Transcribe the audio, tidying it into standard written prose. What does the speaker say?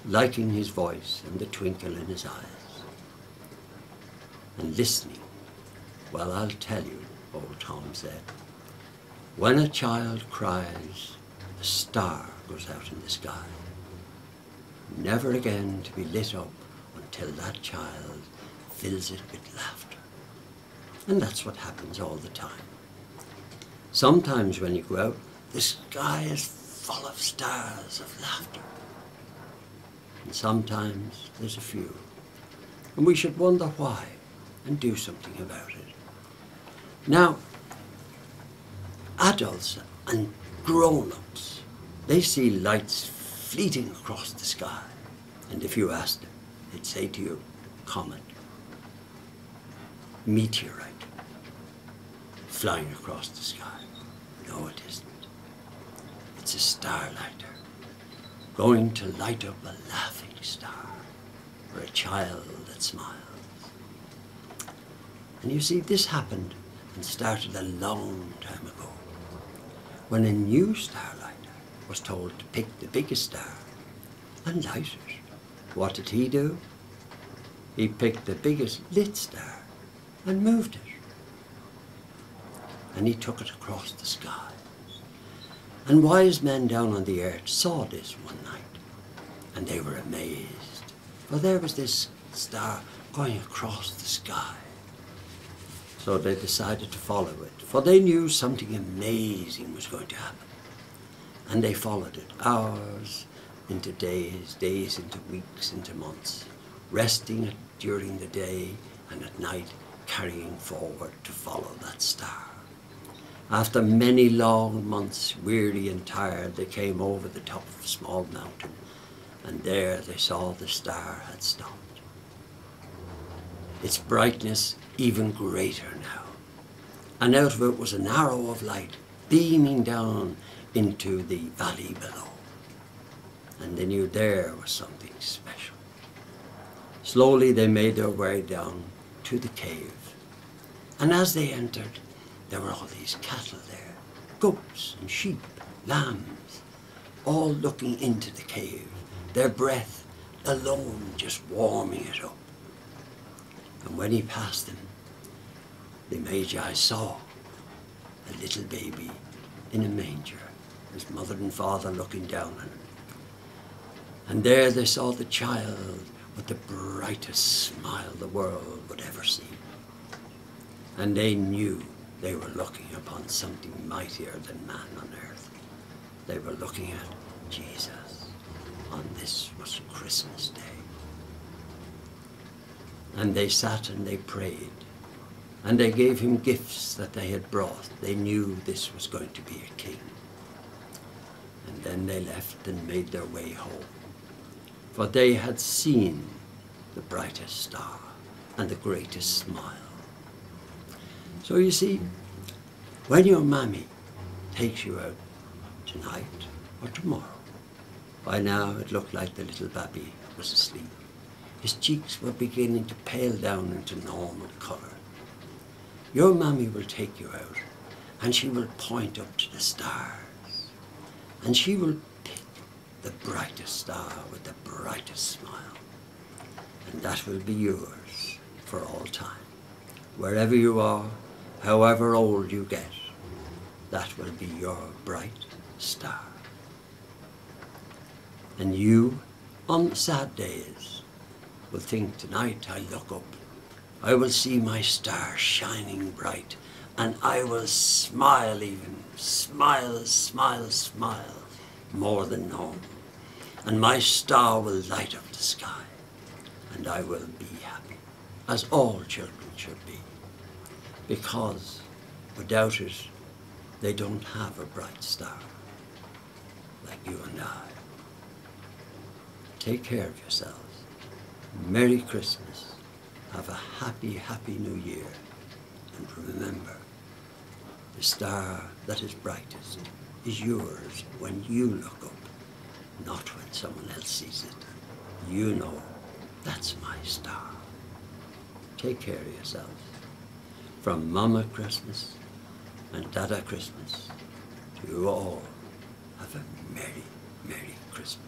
liking his voice and the twinkle in his eyes. And listening, well, I'll tell you, old Tom said, when a child cries, a star goes out in the sky, never again to be lit up until that child fills it with laughter. And that's what happens all the time. Sometimes when you go out, the sky is full of stars of laughter. And sometimes there's a few. And we should wonder why and do something about it. Now, adults and grown-ups, they see lights fleeting across the sky. And if you ask them, they'd say to you, comet, meteorite, flying across the sky. No, it isn't. It's a starlighter, going to light up a laughing star, or a child that smiles. And you see, this happened and started a long time ago, when a new starlighter was told to pick the biggest star and light it. What did he do? He picked the biggest lit star and moved it. And he took it across the sky. And wise men down on the earth saw this one night, and they were amazed, for there was this star going across the sky. So they decided to follow it, for they knew something amazing was going to happen. And they followed it, hours into days, days into weeks, into months, resting it during the day and at night carrying forward to follow that star. After many long months, weary and tired, they came over the top of a small mountain, and there they saw the star had stopped. Its brightness even greater now, and out of it was an arrow of light beaming down into the valley below. And they knew there was something special. Slowly they made their way down to the cave, and as they entered, there were all these cattle there, goats and sheep, lambs, all looking into the cave, their breath alone just warming it up. And when he passed them, the Magi saw a little baby in a manger, his mother and father looking down on him. And there they saw the child with the brightest smile the world would ever see. And they knew they were looking upon something mightier than man on earth. They were looking at Jesus on this was Christmas Day. And they sat and they prayed, and they gave him gifts that they had brought. They knew this was going to be a king. And then they left and made their way home, for they had seen the brightest star and the greatest smile. So you see, when your mammy takes you out tonight or tomorrow, by now it looked like the little baby was asleep. His cheeks were beginning to pale down into normal colour. Your mammy will take you out, and she will point up to the stars, and she will pick the brightest star with the brightest smile, and that will be yours for all time. Wherever you are, however old you get, that will be your bright star. And you, on sad days, will think, tonight I look up, I will see my star shining bright, and I will smile even, smile, smile, smile, more than normal. And my star will light up the sky, and I will be happy, as all children should be. Because without it, they don't have a bright star, like you and I. Take care of yourselves. Merry Christmas. Have a happy, happy New Year. And remember, the star that is brightest is yours when you look up, not when someone else sees it. You know, that's my star. Take care of yourselves. From Mama Christmas and Dada Christmas to you all, have a Merry, Merry Christmas.